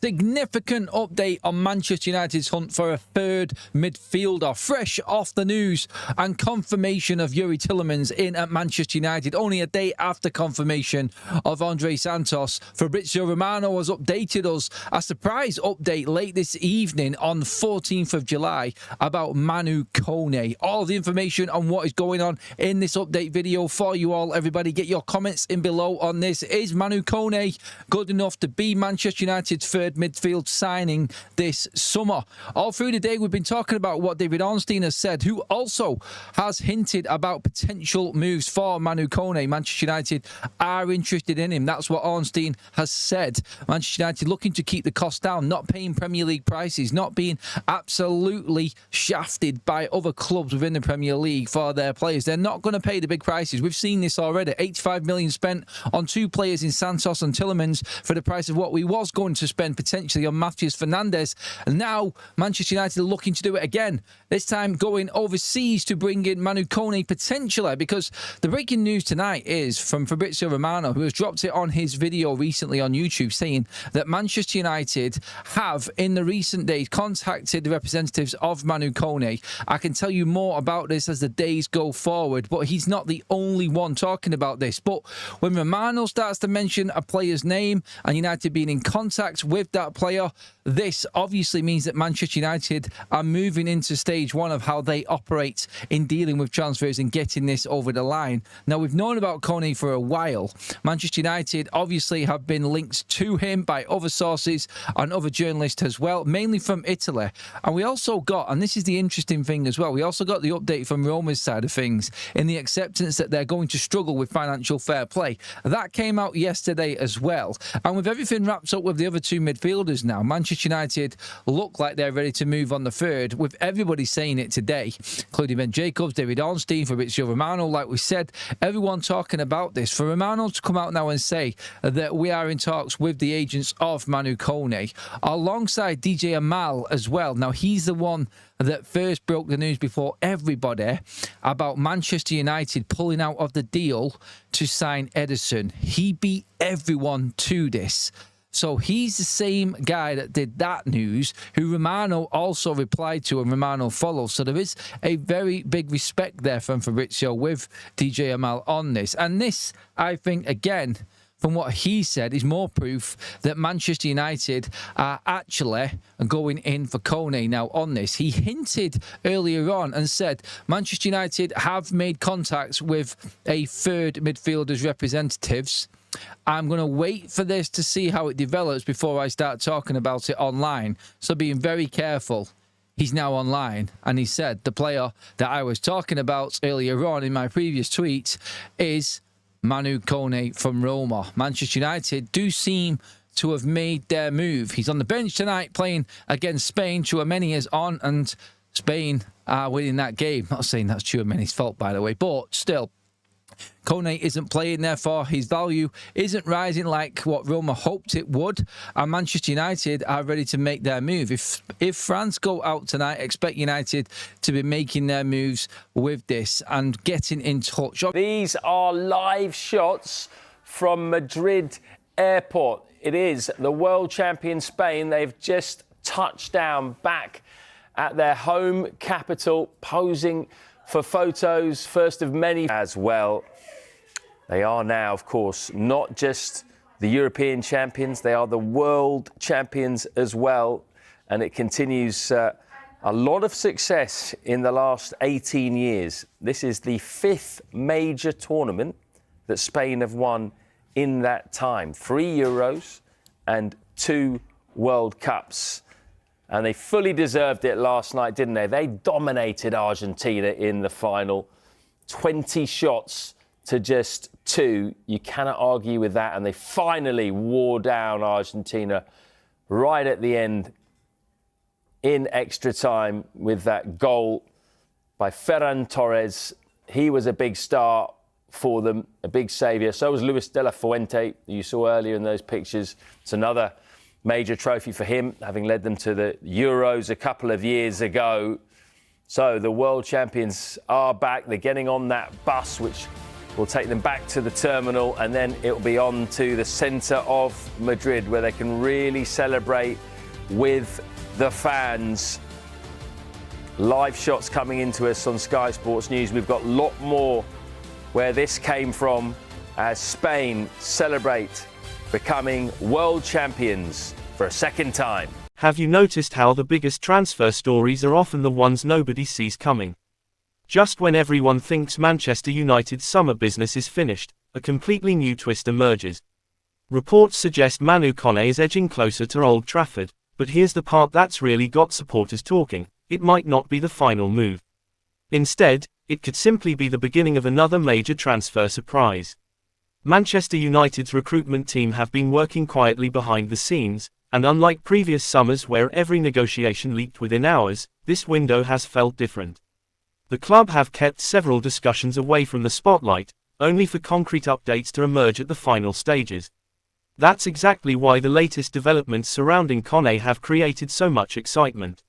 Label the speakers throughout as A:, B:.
A: Significant update on Manchester United's hunt for a third midfielder. Fresh off the news and confirmation of Youri Tielemans in at Manchester United. Only a day after confirmation of Andre Santos, Fabrizio Romano has updated us. A surprise update late this evening on 14th of July about Manu Koné. All the information on what is going on in this update video for you all. Everybody, get your comments in below on this. Is Manu Koné good enough to be Manchester United's third midfield signing this summer? All through the day we've been talking about what David Ornstein has said, who also has hinted about potential moves for Manu Koné. Manchester United are interested in him. That's what Ornstein has said. Manchester United looking to keep the cost down, not paying Premier League prices, not being absolutely shafted by other clubs within the Premier League for their players. They're not going to pay the big prices. We've seen this already. 85 million spent on two players in Santos and Tielemans for the price of what we was going to spend potentially on Matheus Fernandes. And now Manchester United are looking to do it again, this time going overseas to bring in Manu Koné potentially, because the breaking news tonight is from Fabrizio Romano, who has dropped it on his video recently on YouTube, saying that Manchester United have in the recent days contacted the representatives of Manu Koné. I can tell you more about this as the days go forward, but he's not the only one talking about this. But when Romano starts to mention a player's name and United being in contact with that player, this obviously means that Manchester United are moving into stage one of how they operate in dealing with transfers and getting this over the line. Now, we've known about Koné for a while. Manchester United obviously have been linked to him by other sources and other journalists as well, mainly from Italy. And we also got, and this is the interesting thing as well, we also got the update from Roma's side of things in the acceptance that they're going to struggle with financial fair play. That came out yesterday as well. And with everything wrapped up with the other two midfielders now, Manchester United look like they're ready to move on the third, with everybody saying it today, including Ben Jacobs, David Ornstein, Fabrizio Romano. Like we said, everyone talking about this. For Romano to come out now and say that we are in talks with the agents of Manu Koné, alongside DJ Amal as well. Now, he's the one that first broke the news before everybody about Manchester United pulling out of the deal to sign Ederson. He beat everyone to this. So he's the same guy that did that news, who Romano also replied to and Romano followed. So there is a very big respect there from Fabrizio with DJ Amal on this. And this, I think, again, from what he said, is more proof that Manchester United are actually going in for Koné now on this. He hinted earlier on and said Manchester United have made contacts with a third midfielder's representatives. I'm going to wait for this to see how it develops before I start talking about it online. So being very careful. He's now online, and he said the player that I was talking about earlier on in my previous tweet is Manu Koné from Roma. Manchester United do seem to have made their move. He's on the bench tonight playing against Spain. Tchouaméni is on, and Spain are winning that game. Not saying that's Tchouaméni's fault, by the way, but still, Koné isn't playing, therefore his value isn't rising like what Roma hoped it would, and Manchester United are ready to make their move. If France go out tonight, expect United to be making their moves with this and getting in touch.
B: These are live shots from Madrid Airport. It is the world champion Spain. They've just touched down back at their home capital, posing for photos, first of many as well. They are now, of course, not just the European champions, they are the world champions as well. And it continues a lot of success in the last 18 years. This is the 5th major tournament that Spain have won in that time. 3 Euros and 2 World Cups. And they fully deserved it last night, didn't they? They dominated Argentina in the final. 20 shots to just 2. You cannot argue with that. And they finally wore down Argentina right at the end in extra time with that goal by Ferran Torres. He was a big star for them, a big saviour. So was Luis de la Fuente, who you saw earlier in those pictures. It's another major trophy for him, having led them to the Euros a couple of years ago. So the world champions are back. They're getting on that bus, which will take them back to the terminal, and then it will be on to the centre of Madrid, where they can really celebrate with the fans. Live shots coming into us on Sky Sports News. We've got a lot more where this came from as Spain celebrate becoming world champions for a second time.
C: Have you noticed how the biggest transfer stories are often the ones nobody sees coming? Just when everyone thinks Manchester United's summer business is finished, a completely new twist emerges. Reports suggest Manu Koné is edging closer to Old Trafford, but here's the part that's really got supporters talking: it might not be the final move. Instead, it could simply be the beginning of another major transfer surprise. Manchester United's recruitment team have been working quietly behind the scenes, and unlike previous summers where every negotiation leaked within hours, this window has felt different. The club have kept several discussions away from the spotlight, only for concrete updates to emerge at the final stages. That's exactly why the latest developments surrounding Koné have created so much excitement.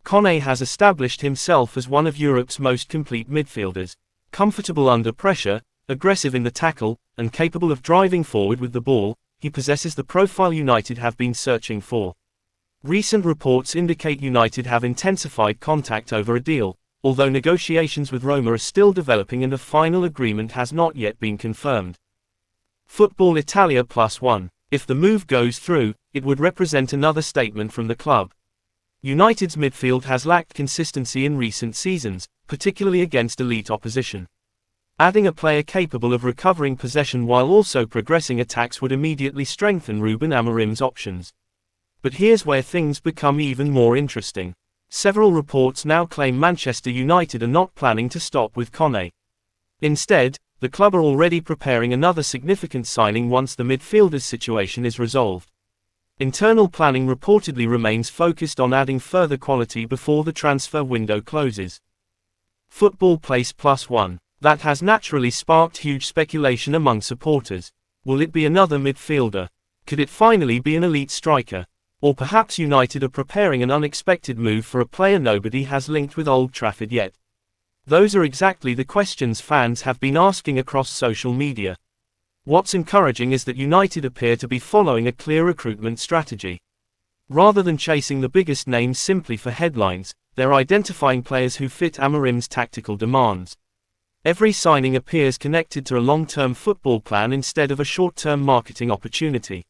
C: Koné has established himself as one of Europe's most complete midfielders, comfortable under pressure, aggressive in the tackle, and capable of driving forward with the ball. He possesses the profile United have been searching for. Recent reports indicate United have intensified contact over a deal, although negotiations with Roma are still developing and a final agreement has not yet been confirmed. Football Italia +1. If the move goes through, it would represent another statement from the club. United's midfield has lacked consistency in recent seasons, particularly against elite opposition. Adding a player capable of recovering possession while also progressing attacks would immediately strengthen Ruben Amorim's options. But here's where things become even more interesting. Several reports now claim Manchester United are not planning to stop with Koné. Instead, the club are already preparing another significant signing once the midfielder's situation is resolved. Internal planning reportedly remains focused on adding further quality before the transfer window closes. Football Place +1. That has naturally sparked huge speculation among supporters. Will it be another midfielder? Could it finally be an elite striker? Or perhaps United are preparing an unexpected move for a player nobody has linked with Old Trafford yet? Those are exactly the questions fans have been asking across social media. What's encouraging is that United appear to be following a clear recruitment strategy. Rather than chasing the biggest names simply for headlines, they're identifying players who fit Amorim's tactical demands. Every signing appears connected to a long-term football plan instead of a short-term marketing opportunity.